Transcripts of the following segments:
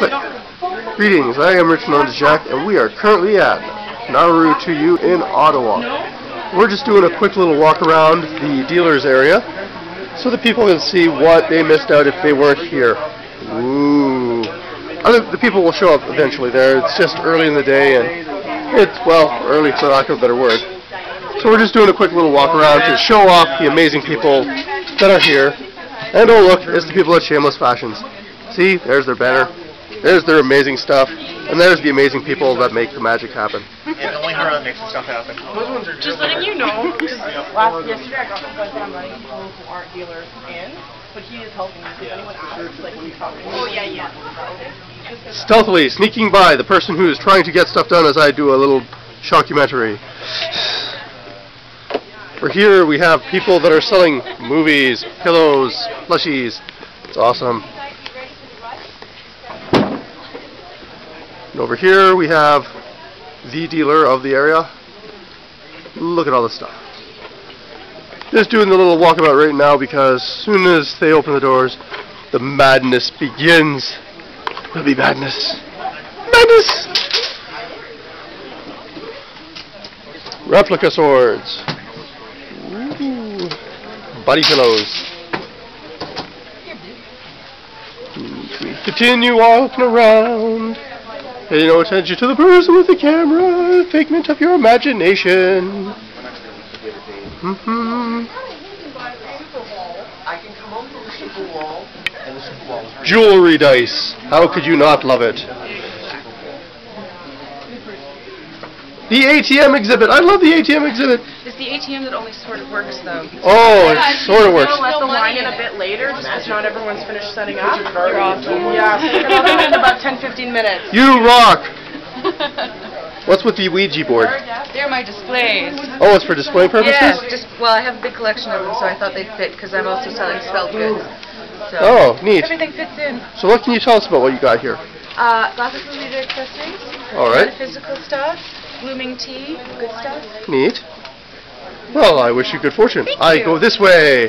Perfect. Greetings, I am Rich known as Jack, and we are currently at Naru to you in Ottawa. We're just doing a quick little walk around the dealers area so that people can see what they missed out if they weren't here. Ooh. The people will show up eventually there. It's just early in the day, and it's, well, early for lack of a better word. So we're just doing a quick little walk around to show off the amazing people that are here. And oh look, it's the people at Shameless Fashions. See, there's their banner. There's their amazing stuff. And there's the amazing people that make the magic happen. Yeah, only her that makes the stuff happen. Just letting you know, yesterday I got I'm letting people who aren't dealers in, but he is helping me. If anyone asks, like, he's talking. Oh, yeah. Stealthily sneaking by the person who is trying to get stuff done as I do a little shockumentary. For here we have people that are selling movies, pillows, plushies. It's awesome. And over here we have the dealer of the area. Look at all this stuff. Just doing the little walkabout right now because as soon as they open the doors, the madness begins. It'll be madness. Madness! Replica swords. Ooh. Body pillows. We continue walking around. Pay no attention to the person with the camera. Figment of your imagination. Jewelry dice. How could you not love it? The ATM exhibit. I love the ATM exhibit. It's the ATM that only sort of works, though. Oh, it sort of works. We'll let the line in a bit later, just because not everyone's finished setting up. You're awesome. Yeah, so we're going to in about 10-15 minutes. You rock. What's with the Ouija board? They're my displays. Oh, it's for display purposes? Yes, well, I have a big collection of them, so I thought they'd fit, because I'm also selling spell goods. So oh, neat. everything fits in. So what can you tell us about what you got here? Gothic leader accessories. All right. Metaphysical stuff. Blooming tea. Good stuff. Neat. Well, I wish you good fortune. I go this way.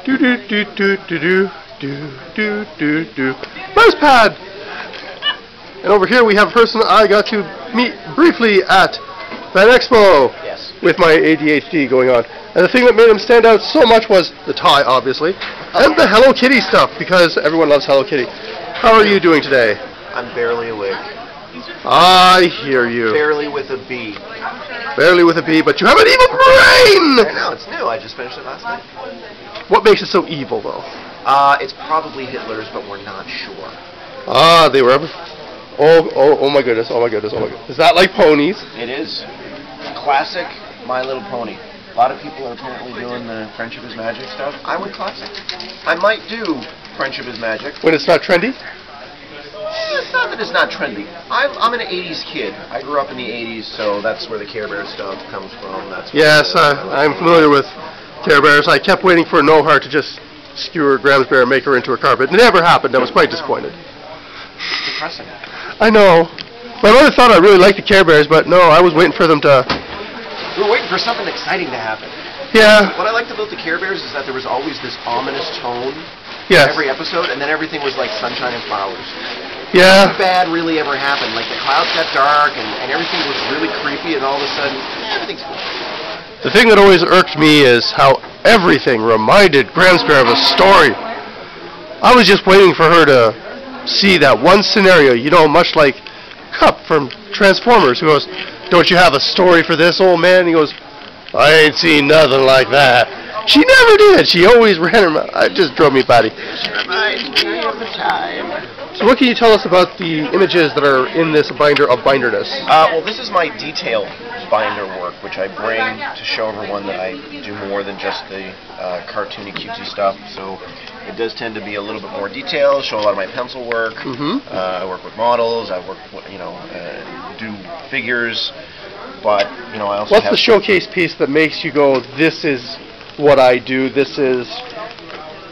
Do do do do do do do do do do. Mouse pad. And over here we have a person I got to meet briefly at Fan Expo. Yes. With my ADHD going on. And the thing that made him stand out so much was the tie, obviously, and the Hello Kitty stuff, because everyone loves Hello Kitty. How are you doing today? I'm barely awake. I hear you. Barely with a B. Barely with a B, but you have an evil brain! I know, it's new. I just finished it last night. What makes it so evil, though? It's probably Hitler's, but we're not sure. Ah, they were ever... Oh my goodness, oh my goodness, oh my goodness. Is that like ponies? It is. Classic My Little Pony. A lot of people are apparently doing the Friendship is Magic stuff. I went classic. I might do Friendship is Magic. When it's not trendy? It's not that it's not trendy. I'm an 80s kid. I grew up in the 80s, so that's where the Care Bear stuff comes from. Yes, I'm familiar with Care Bears. I kept waiting for No Heart to just skewer Graham's Bear and make her into a carpet. It never happened. I was quite disappointed. Depressing. I know. My mother thought I really liked the Care Bears, but no, I was waiting for them to... We were waiting for something exciting to happen. Yeah. What I liked about the Care Bears is that there was always this ominous tone in Yes. every episode, and then everything was like sunshine and flowers. Yeah. Nothing bad really ever happened. Like the clouds got dark, and everything was really creepy, and all of a sudden, everything's cool. The thing that always irked me is how everything reminded Graham's Bear of a story. I was just waiting for her to see that one scenario, you know, much like Cup from Transformers, who goes, "Don't you have a story for this, old man?" He goes, "I ain't seen nothing like that." She never did. She always ran her mouth. It just drove me batty. So what can you tell us about the images that are in this binder of binderness? Well, this is my detail binder work, which I bring to show everyone that I do more than just the cartoony, cutesy stuff. So it does tend to be a little bit more detailed, show a lot of my pencil work. I work with models. I work, do figures. But, I also What's the showcase piece that makes you go, this is what I do, this is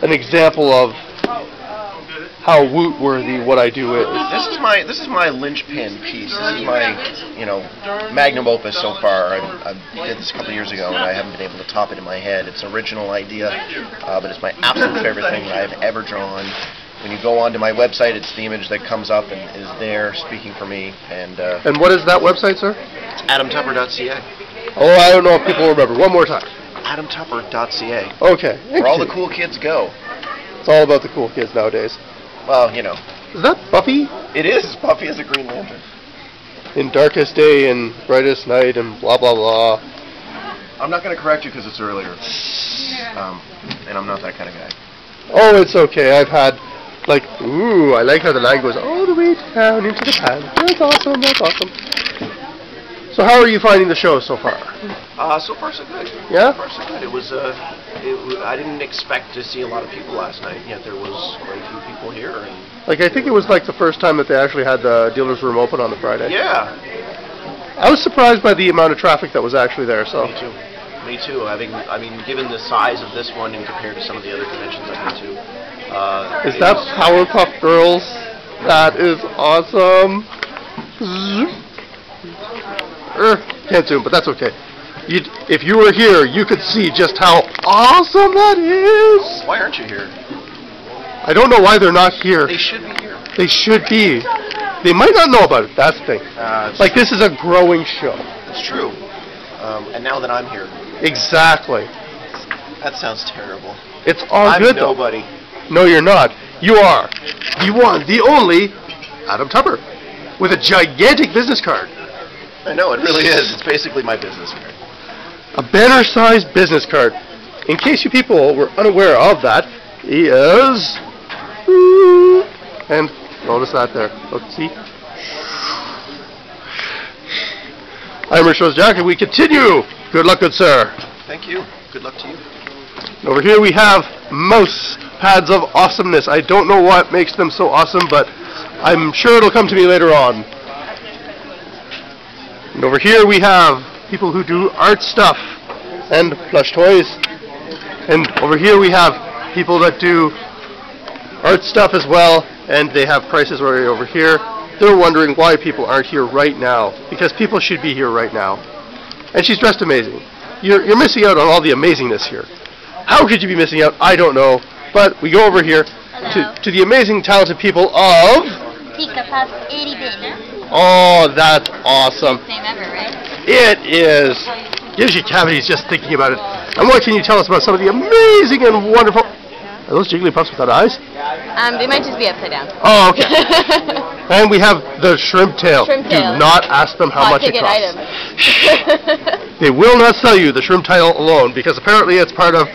an example of how woot-worthy what I do is? This is my linchpin piece. This is my, magnum opus so far. I did this a couple years ago, and I haven't been able to top it in my head. It's an original idea, but it's my absolute favorite thing that I've ever drawn. when you go onto my website, it's the image that comes up and is there speaking for me. And what is that website, sir? it's adamtupper.ca. Oh, I don't know if people remember. One more time. adamtupper.ca. Okay. Where all the cool kids go. It's all about the cool kids nowadays. Well, you know. Is that Buffy? It is. Buffy is a Green Lantern. In darkest day and brightest night and blah, blah, blah. I'm not going to correct you because it's earlier. And I'm not that kind of guy. Oh, it's okay. I've had, like, ooh, I like how the line goes all the way down into the pan. That's awesome. That's awesome. So how are you finding the show so far? So far so good. Yeah? So far so good. It was, I didn't expect to see a lot of people last night, yet there was quite a few people here. And Like, I think it was like the first time that they actually had the dealer's room open on the Friday. yeah. I was surprised by the amount of traffic that was actually there, so. Me too. Me too. I mean, given the size of this one and compared to some of the other conventions I've been to. Is that Powerpuff Girls? That is awesome. Can't zoom, but that's okay. If you were here, you could see just how awesome that is. Why aren't you here? I don't know why they're not here. They should be here. They should be. They might not know about it. That's the thing. Like, this is a growing show. It's true. And now that I'm here. Exactly. That sounds terrible. It's all I'm good, nobody. though. No, you're not. You are the one, the only Adam Tupper with a gigantic business card. I know, it really is. It's basically my business card. A banner-sized business card. In case you people were unaware of that, he is... And notice that there. Look, see? I'm Rachel's Jack, and we continue. Good luck, good sir. Thank you. Good luck to you. And over here we have mouse pads of awesomeness. I don't know what makes them so awesome, but I'm sure it'll come to me later on. And over here we have people who do art stuff and plush toys. And over here we have people that do art stuff as well, and they have prices right over here. They're wondering why people aren't here right now, because people should be here right now. And she's dressed amazing. You're missing out on all the amazingness here. How could you be missing out? I don't know. But we go over here to the amazing, talented people of... Pika Puff 80 Bin. Oh, that's awesome. Best name ever, right? It is. Gives you cavities just thinking about it. And what can you tell us about some of the amazing and wonderful... Are those Jigglypuffs without eyes? They might just be upside down. Oh, okay. And we have the shrimp tail. Shrimp tail. Do not ask them how much it costs. Item. They will not sell you the shrimp tail alone, because apparently it's part of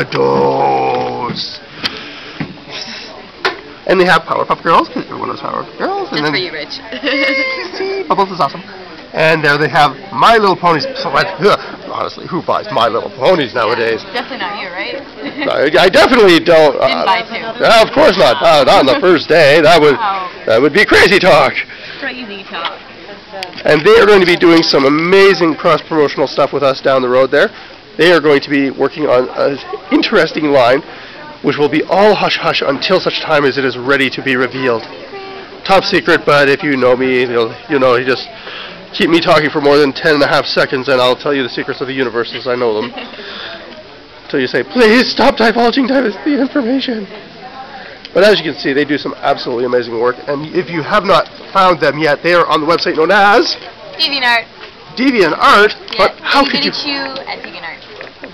Gyarados. And they have Powerpuff Girls, because everyone knows Powerpuff Girls. Just for you, Rich. See, Bubbles is awesome. And there they have My Little Ponies. So honestly, who buys My Little Ponies nowadays? Definitely not you, right? I definitely don't. Didn't buy two. Of course not. Not on the first day. That would be crazy talk. Crazy talk. And they are going to be doing some amazing cross-promotional stuff with us down the road there. They are going to be working on an interesting line, which will be all hush-hush until such time as it is ready to be revealed. Top secret, but if you know me, you know, you just keep me talking for more than 10.5 seconds and I'll tell you the secrets of the universe as I know them. Until you say, please stop divulging the information. But as you can see, they do some absolutely amazing work. And if you have not found them yet, they are on the website known as... DeviantArt. DeviantArt? Yeah, But how could you... at DeviantArt.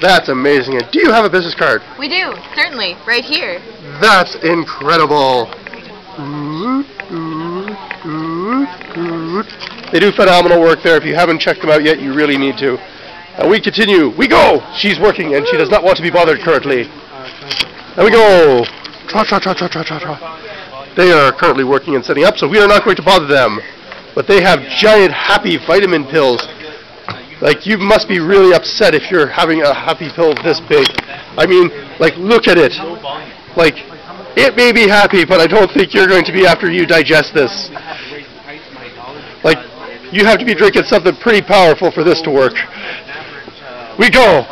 That's amazing. And do you have a business card? We do, certainly, right here. That's incredible. They do phenomenal work there. If you haven't checked them out yet, you really need to. And we continue. We go! She's working and she does not want to be bothered currently. And we go! Tra, tra, tra, tra, tra, tra, tra. They are currently working and setting up, so we are not going to bother them. But they have giant happy vitamin pills. Like, you must be really upset if you're having a happy pill this big. I mean, like, look at it. Like, it may be happy, but I don't think you're going to be after you digest this. Like, you have to be drinking something pretty powerful for this to work. We go!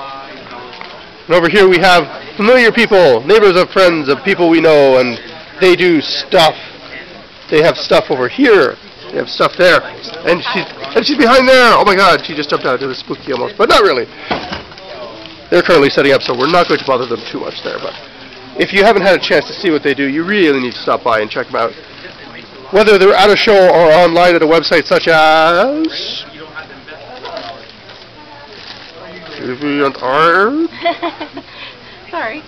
And over here we have familiar people, neighbors of friends of people we know, and they do stuff. They have stuff over here. They have stuff there. And she's behind there. Oh my god, she just jumped out. It was spooky almost, but not really. They're currently setting up, so we're not going to bother them too much there, but if you haven't had a chance to see what they do, you really need to stop by and check them out. Whether they're at a show or online at a website such as DeviantArt. Sorry.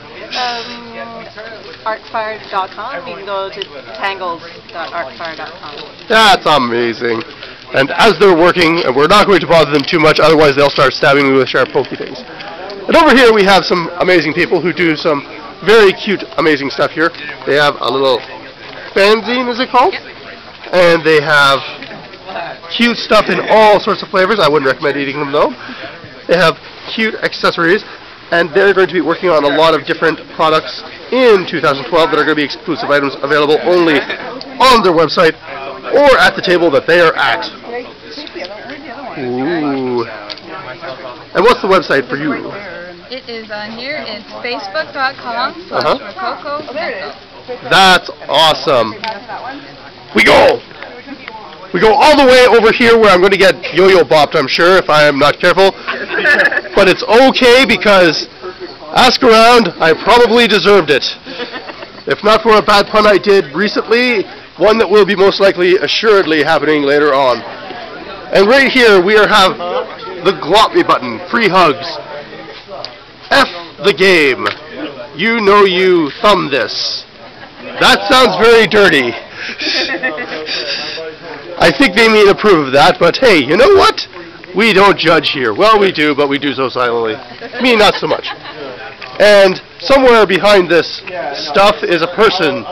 Artfire.com. You can go to tangles.artfire.com. That's amazing. And as they're working, and we're not going to bother them too much, otherwise they'll start stabbing me with sharp pokey things. And over here we have some amazing people who do some very cute, amazing stuff here. They have a little fanzine, is it called? Yep. And they have cute stuff in all sorts of flavors. I wouldn't recommend eating them though. They have cute accessories, and they're going to be working on a lot of different products in 2012 that are going to be exclusive items available only on their website or at the table that they are at. Ooh. And what's the website for you? It is on here. It's facebook.com/rococo. That's awesome. We go all the way over here where I'm going to get yo-yo bopped, I'm sure, if I am not careful. But it's okay because, ask around, I probably deserved it. If not for a bad pun I did recently, one that will be most likely assuredly happening later on. And right here we have the glot me button, free hugs. F the game. You know you thumb this. That sounds very dirty. I think they mean approve of that, but hey, you know what? We don't judge here. Well, we do, but we do so silently. Me, not so much. And somewhere behind this stuff is a person.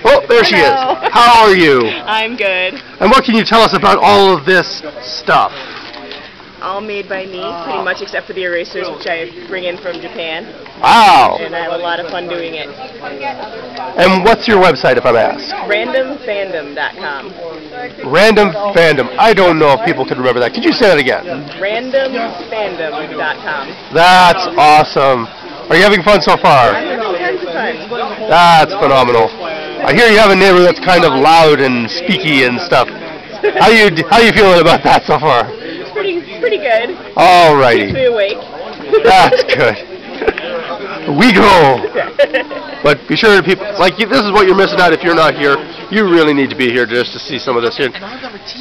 Oh, there she is. How are you? I'm good. And what can you tell us about all of this stuff? All made by me, pretty much, except for the erasers, which I bring in from Japan. Wow. And I have a lot of fun doing it. And what's your website, if I may ask? randomfandom.com. Random Fandom. I don't know if people can remember that. Could you say that again? randomfandom.com. That's awesome. Are you having fun so far? I'm having tons of fun. That's phenomenal. I hear you have a neighbor that's kind of loud and speaky and stuff. How you feeling about that so far? Pretty good. Alrighty. Keeps me awake. That's good. We go. But be sure to people this is what you're missing out if you're not here. You really need to be here just to see some of this here.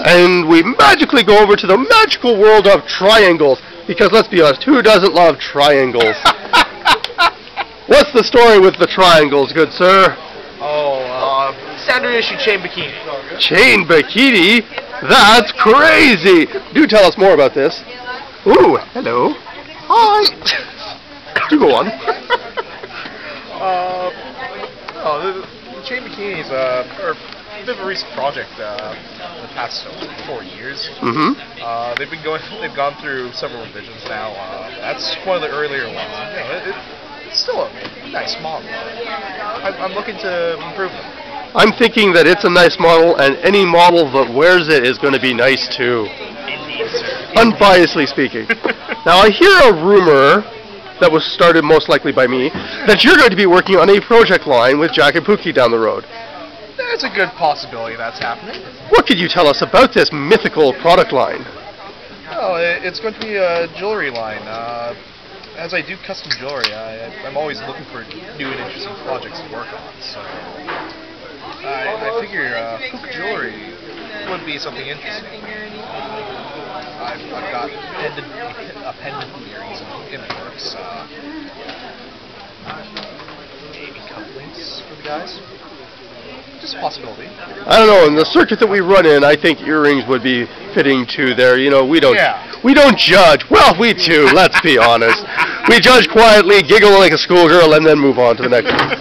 And we magically go over to the magical world of triangles, because let's be honest, who doesn't love triangles? What's the story with the triangles, good sir? Standard issue chain bikini. Chain bikini? That's crazy! Do tell us more about this. Ooh, hello. Hi. Do go on. The chain bikinis are a bit of a recent project. The past 4 years. Mm-hmm. They've gone through several revisions now. That's one of the earlier ones. It's still a nice model. I'm looking to improve them. I'm thinking that it's a nice model, and any model that wears it is going to be nice too. Indeed, sir. Unbiasedly speaking. Now I hear a rumor that was started most likely by me that you're going to be working on a project line with Jack and Pookie down the road. There's a good possibility that's happening. What could you tell us about this mythical product line? Well, it's going to be a jewelry line. As I do custom jewelry, I'm always looking for new and interesting projects to work on. So I figure hook jewelry would be something interesting. I've got a pendant earrings in the works. Maybe cufflinks for the guys. Just a possibility. I don't know. In the circuit that we run in, I think earrings would be fitting too. There, you know, we don't judge. Well, we do. Let's be honest. We judge quietly, giggle like a schoolgirl, and then move on to the next one.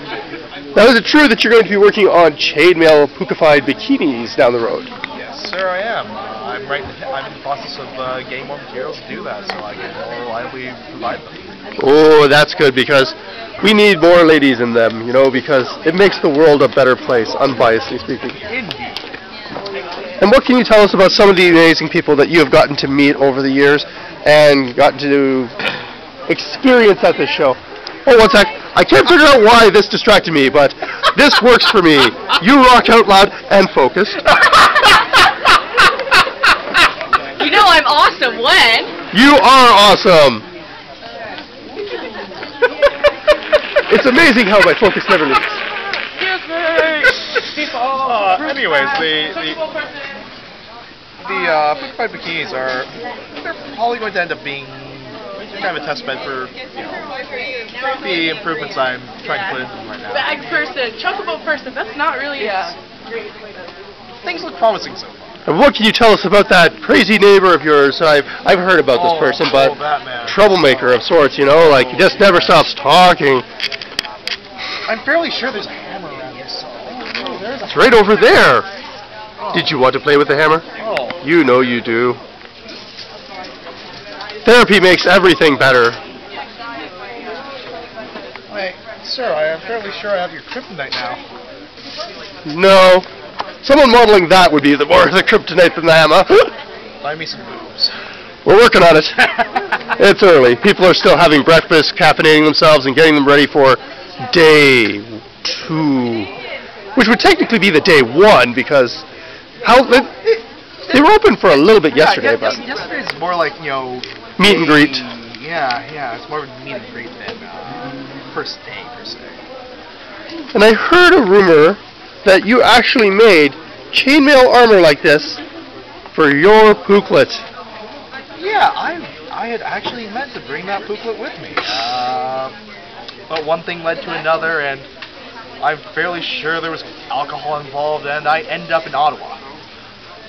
Now, is it true that you're going to be working on chainmail pukified bikinis down the road? Yes, sir, I am. I'm in the process of getting more materials to do that, so I can more reliably provide them. Oh, that's good, because we need more ladies in them, you know, because it makes the world a better place, unbiasedly speaking. Indeed. And what can you tell us about some of the amazing people that you have gotten to meet over the years and gotten to experience at this show? Oh, one sec. I can't figure out why this distracted me, but this works for me. You rock out loud and focused. You know I'm awesome when? You are awesome. It's amazing how my focus never leaves. Anyways, the Fructified bikinis they're probably going to end up being kind of a test bed for the improvements I'm trying to put into them right now. Bag person, chocobo person. That's not really Things look promising so far. And what can you tell us about that crazy neighbor of yours? I've heard about this person, but that man. troublemaker of sorts, you know, like he just never stops talking. I'm fairly sure there's a hammer around this. It's right over there. Did you want to play with the hammer? Oh. You know you do. Therapy makes everything better. Wait, sir, I am fairly sure I have your kryptonite now. No. Someone modeling that would be more the kryptonite than the hammer. Buy me some boobs. We're working on it. It's early. People are still having breakfast, caffeinating themselves, and getting them ready for day 2. Which would technically be the day 1, because they were open for a little bit yesterday. But yesterday's more like, meet and greet. Yeah, it's more of a meet and greet than first day, per se. And I heard a rumor that you actually made chainmail armor like this for your Pooklet. Yeah, I had actually meant to bring that Pooklet with me. But one thing led to another, and I'm fairly sure there was alcohol involved, and I ended up in Ottawa.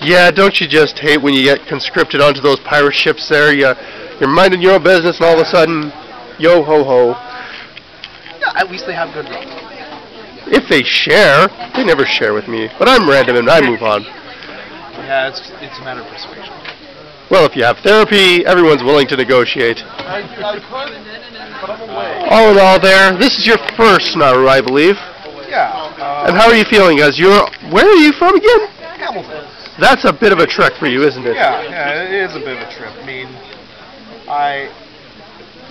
Yeah, don't you just hate when you get conscripted onto those pirate ships there? You're minding your own business, and all of a sudden, yo ho ho. Yeah, at least they have good luck. If they share, they never share with me. But I'm random and I move on. Yeah, it's a matter of persuasion. Well, if you have therapy, everyone's willing to negotiate. All in all there, this is your first naru, I believe. Yeah. And how are you feeling? Where are you from again? Hamilton. That's a bit of a trek for you, isn't it? Yeah, it is a bit of a trip. I mean,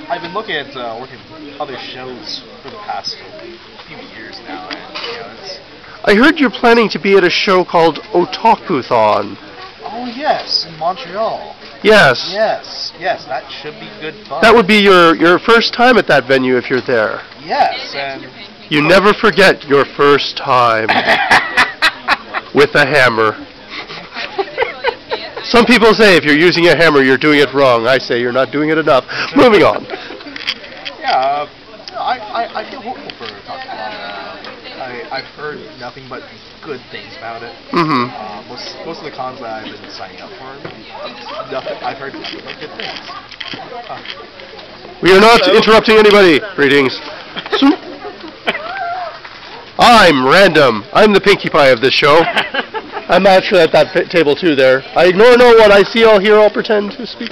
I've been looking at working other shows for the past few years now, and it's. I heard you're planning to be at a show called Otakuthon. Oh yes, in Montreal. Yes. Yes, that should be good fun. That would be your first time at that venue if you're there. Yes, and you never forget your first time with a hammer. Some people say if you're using a hammer, you're doing it wrong. I say you're not doing it enough. Moving on. Yeah, I feel hopeful for Otakuthon. I've heard nothing but good things about it. Mm-hmm. Most of the cons that I've been signing up for, I've heard nothing but good things. We are not interrupting anybody. Greetings. I'm random. I'm the Pinkie Pie of this show. I'm actually at that table too there. I ignore no one. I see all, hear all, pretend to speak.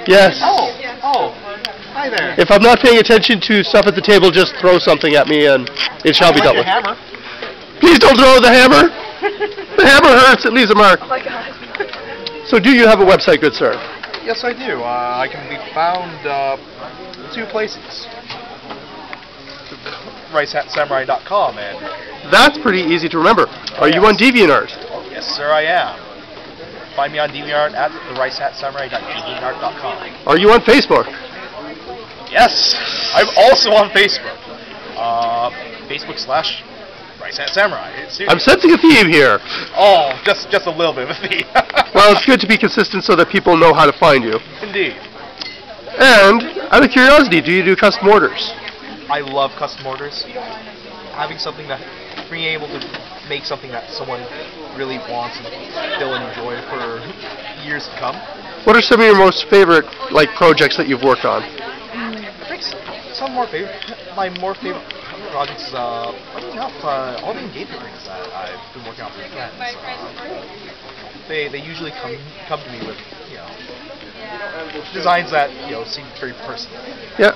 Yes. Oh. Hi there. If I'm not paying attention to stuff at the table, just throw something at me and it shall be dealt with. Hammer. Please don't throw the hammer. The hammer hurts. It leaves a mark. Oh my god. So do you have a website, good sir? Yes, I do. I can be found 2 places. ricehatsamurai.com and... That's pretty easy to remember. Are you on DeviantArt? Yes, sir, I am. Find me on DeviantArt at thericehatsamurai.deviantart.com. Are you on Facebook? Yes, I'm also on Facebook. Facebook/RiceHatSamurai. I'm sensing a theme here. Oh, just a little bit of a theme. Well, it's good to be consistent so that people know how to find you. Indeed. And, out of curiosity, do you do custom orders? I love custom orders. Having something being able to make something that someone really wants and they'll enjoy for years to come. What are some of your most favorite projects that you've worked on? I think my more favorite projects is all the engagement rings that I've been working on for friends. They usually come to me with designs that seem very personal. Yeah.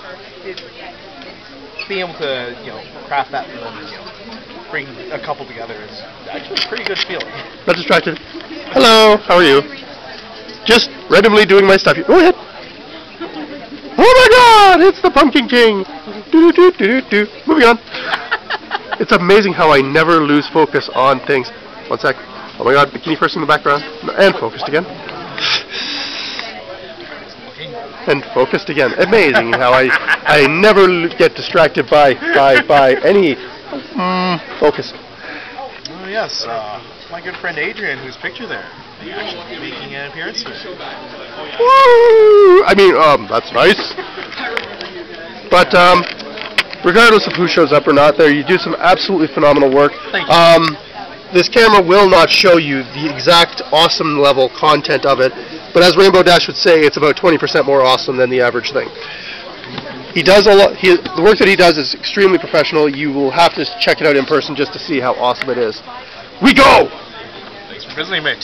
Being able to craft that film and bring a couple together is actually a pretty good feeling. Not distracted. Hello, how are you? Just randomly doing my stuff. Go ahead. Oh my God! It's the Pumpkin King. Do. Moving on. It's amazing how I never lose focus on things. One sec. Oh my God! Bikini first in the background and focused again. And focused again. Amazing how I never get distracted by any focus. Oh yes, my good friend Adrian, whose picture there, actually making an appearance here. Woo! I mean, that's nice. But regardless of who shows up or not, there you do some absolutely phenomenal work. Thank you. This camera will not show you the exact awesome level content of it, but as Rainbow Dash would say, it's about 20% more awesome than the average thing. He does a lot. The work that he does is extremely professional. You will have to check it out in person just to see how awesome it is. We go! Thanks for visiting me.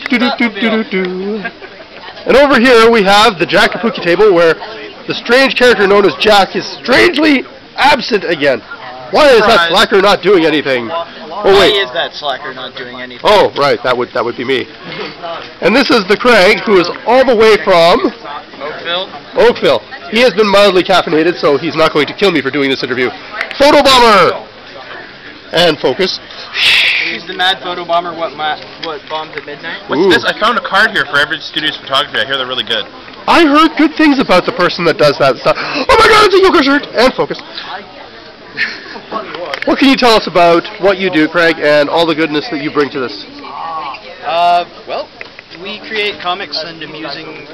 And over here we have the Jack Kabuki table, where the strange character known as Jack is strangely absent again. Why is that slacker not doing anything? Oh wait. Why is that slacker not doing anything? Oh right, that would be me. And this is the Craig, who is all the way from Oakville. He has been mildly caffeinated, so he's not going to kill me for doing this interview. Photo bomber. And focus. He's the mad photo bomber. What bombs at midnight? What's this? I found a card here for Average Studios Photography. I hear they're really good. I heard good things about the person that does that stuff. Oh my God, it's a yoga shirt. And focus. What can you tell us about what you do, Craig, and all the goodness that you bring to this? Well, we create comics and amusing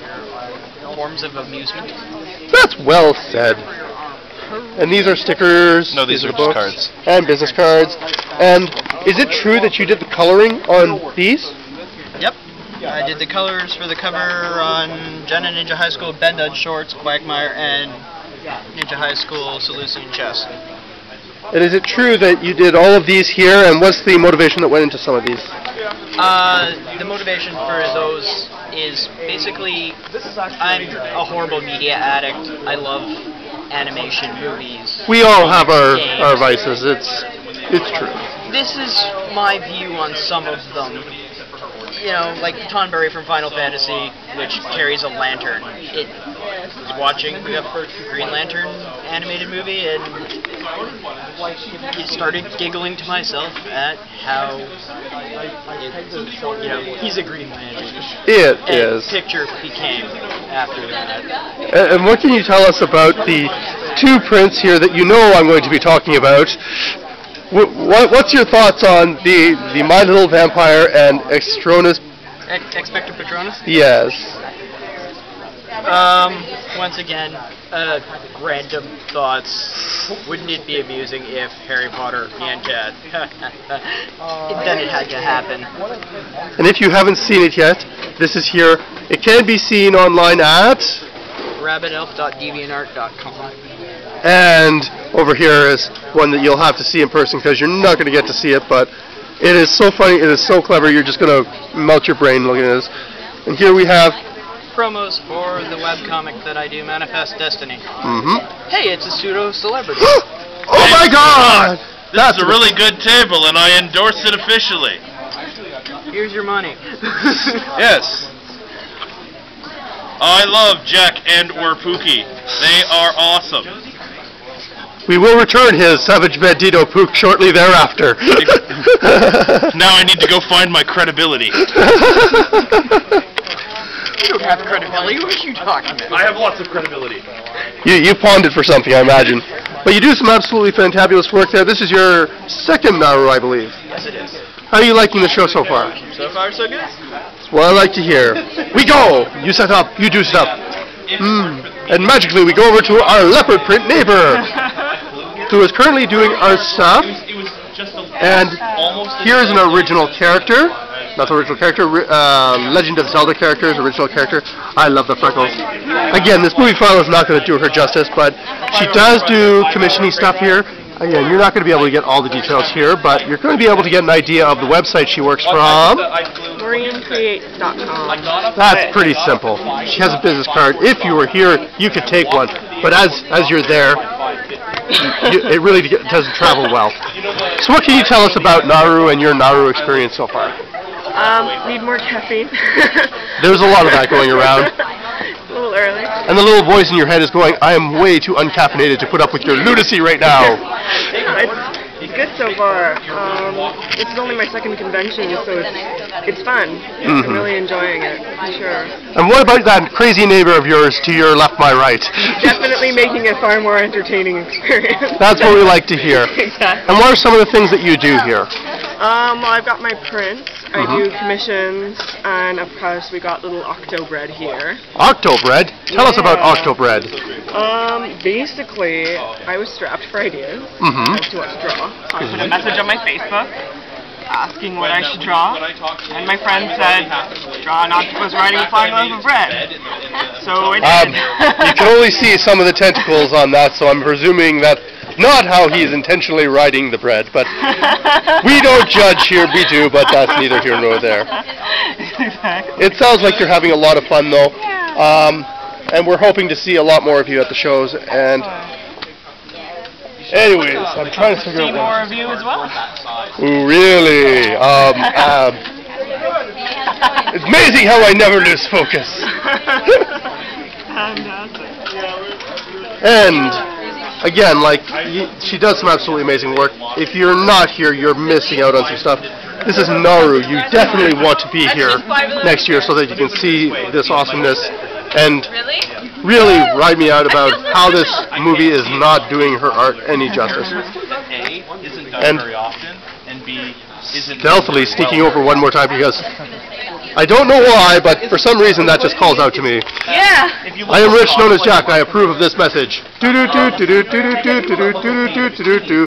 forms of amusement. That's well said. And these are stickers. No, these are books, cards. And business cards. And is it true that you did the coloring on these? Yep. I did the colors for the cover on Jenna Ninja High School, Bendud Shorts, Quagmire, and Ninja High School, Seleucian Chess. And is it true that you did all of these here, and what's the motivation that went into some of these? The motivation for those is basically I'm a horrible media addict. I love animation, movies. We all have our vices. It's true. This is my view on some of them. You know, like Tonberry from Final Fantasy, which carries a lantern. It was watching the Green Lantern animated movie, and it started giggling to myself at how, he's a Green Lantern. It is. Picture became after that. And what can you tell us about the two prints here that you know I'm going to be talking about? What's your thoughts on the My Little Vampire and Extronus? Expector Patronus? Yes. Once again, random thoughts. Wouldn't it be amusing if Harry Potter and Cat? Then it had to happen. And if you haven't seen it yet, this is here. It can be seen online at rabbidelf.deviantart.com. And over here is one that you'll have to see in person because you're not going to get to see it, but it is so funny, it is so clever, you're just going to melt your brain looking at this. And here we have promos for the webcomic that I do, Manifest Destiny. Mm-hmm. Hey, it's a pseudo-celebrity. Oh my God! That's a really good table, and I endorse it officially. Here's your money. Yes. I love Jack and Pookie. They are awesome. We will return his Savage Bandito Pook shortly thereafter. Now I need to go find my credibility. You don't have credibility. What are you talking about? I have lots of credibility. You pawned it for something, I imagine. But you do some absolutely fantabulous work there. This is your second Naru, I believe. Yes, it is. How are you liking the show so far? So far, so good. That's what I like to hear. We go! You set up, you do stuff. And magically we go over to our leopard print neighbor, who is currently doing our stuff. And here is an original character. Not the original character, Legend of Zelda characters, original character. I love the freckles. Again, this movie file is not going to do her justice, but she does do commissioning stuff here. Again, you're not going to be able to get all the details here, but you're going to be able to get an idea of the website she works from. MarianCreates.com. That's pretty simple. She has a business card. If you were here, you could take one. But as you're there, it really doesn't travel well. So what can you tell us about Naru and your Naru experience so far? Need more caffeine. There's a lot of that going around. A little early. And the little voice in your head is going, I am way too uncaffeinated to put up with your lunacy right now. It's good so far. far. This is only my second convention, so it's fun. I'm really enjoying it, for sure. And what about that crazy neighbor of yours to your left, my right? Definitely making it far more entertaining experience. That's what we like to hear. Exactly. And what are some of the things that you do here? Well, I've got my prints, I do commissions, and of course we got little octo bread here. Octo bread? Tell us about octo bread. Basically, I was strapped for ideas as to what to draw. So I put a message on my Facebook asking what I should draw, and my friend said, draw an octopus riding a fine loaf of bread. So I did. You can only see some of the tentacles on that, so I'm presuming that not how he's intentionally riding the bread, but we don't judge here, we do, but that's neither here nor there. Exactly. It sounds like you're having a lot of fun though, and we're hoping to see a lot more of you at the shows, and anyways, I'm trying to figure out more of you as well? Ooh, really? It's amazing how I never lose focus. And again, like, she does some absolutely amazing work. If you're not here, you're missing out on some stuff. This is Naru. You definitely want to be here next year so that you can see this awesomeness and really ride me out about how this movie is not doing her art any justice. And stealthily sneaking over one more time because I don't know why, but for some reason that just calls out to me. Yeah. I am Rich, known as Jack. I approve of this message. Do do do do do do do do do do do do do.